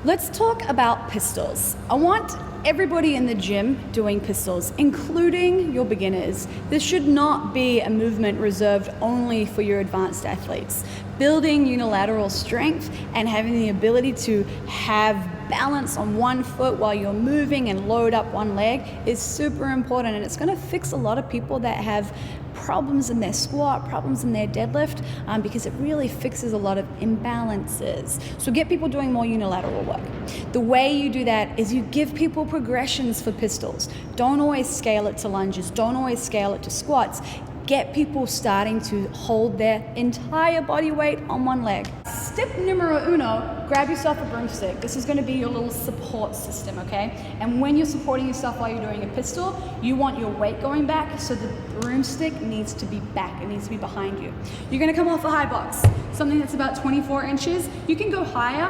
Let's talk about pistols. I want everybody in the gym doing pistols, including your beginners. This should not be a movement reserved only for your advanced athletes. Building unilateral strength and having the ability to have balance on one foot while you're moving and load up one leg is super important, and it's going to fix a lot of people that have problems in their squat, problems in their deadlift, because it really fixes a lot of imbalances. So get people doing more unilateral work. The way you do that is you give people progressions for pistols. Don't always scale it to lunges. Don't always scale it to squats. Get people starting to hold their entire body weight on one leg. Step numero uno, grab yourself a broomstick. This is going to be your little support system, okay? And when you're supporting yourself while you're doing a pistol, you want your weight going back, so the broomstick needs to be back. It needs to be behind you. You're going to come off a high box, something that's about 24 inches. You can go higher.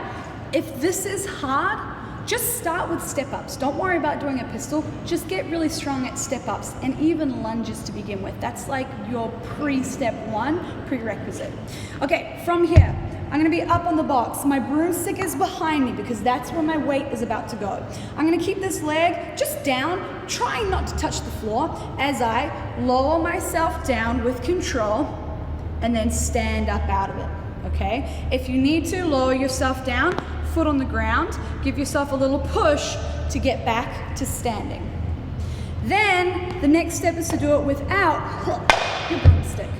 If this is hard, just start with step-ups. Don't worry about doing a pistol. Just get really strong at step-ups and even lunges to begin with. That's like your pre-step one prerequisite. Okay, from here, I'm gonna be up on the box. My broomstick is behind me because that's where my weight is about to go. I'm gonna keep this leg just down, trying not to touch the floor as I lower myself down with control and then stand up out of it, okay? If you need to, lower yourself down, foot on the ground, give yourself a little push to get back to standing. Then the next step is to do it without your broomstick.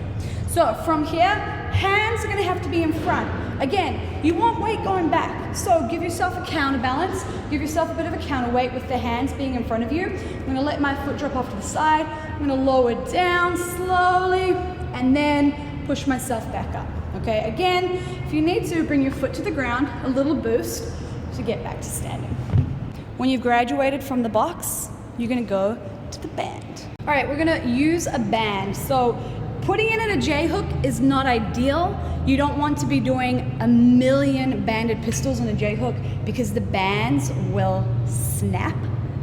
So from here, hands are gonna have to be in front. Again, you want weight going back, so give yourself a counterbalance, give yourself a bit of a counterweight with the hands being in front of you. I'm gonna let my foot drop off to the side, I'm gonna lower down slowly, and then push myself back up. Okay, again, if you need to, bring your foot to the ground, a little boost to get back to standing. When you've graduated from the box, you're gonna go to the band. All right, we're gonna use a band. So putting it in a J-hook is not ideal. You don't want to be doing a million banded pistols in a J-hook because the bands will snap.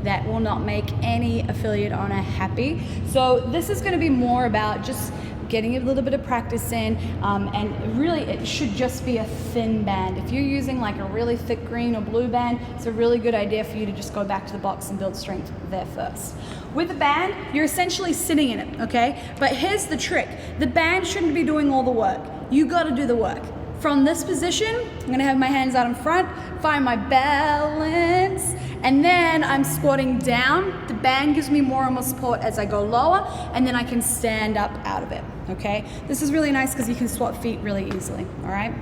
That will not make any affiliate owner happy. So this is gonna be more about just getting a little bit of practice in, and really it should just be a thin band. If you're using like a really thick green or blue band, it's a really good idea for you to just go back to the box and build strength there first. With the band, you're essentially sitting in it, okay? But here's the trick. The band shouldn't be doing all the work. You gotta do the work. From this position, I'm gonna have my hands out in front, find my balance, and then I'm squatting down. The band gives me more and more support as I go lower, and then I can stand up out of it, okay? This is really nice because you can swap feet really easily, all right?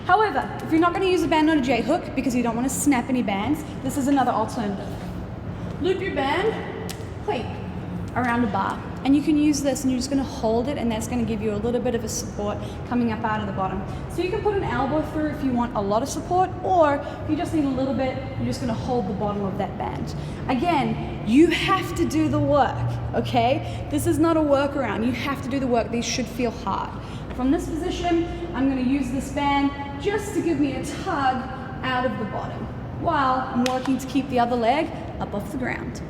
However, if you're not gonna use a band on a J-hook because you don't wanna snap any bands, this is another alternative. Loop your band, clean, around a bar. And you can use this and you're just gonna hold it, and that's gonna give you a little bit of a support coming up out of the bottom. So you can put an elbow through if you want a lot of support, or if you just need a little bit, you're just gonna hold the bottom of that band. Again, you have to do the work, okay? This is not a workaround. You have to do the work. These should feel hard. From this position, I'm gonna use this band just to give me a tug out of the bottom while I'm working to keep the other leg up off the ground.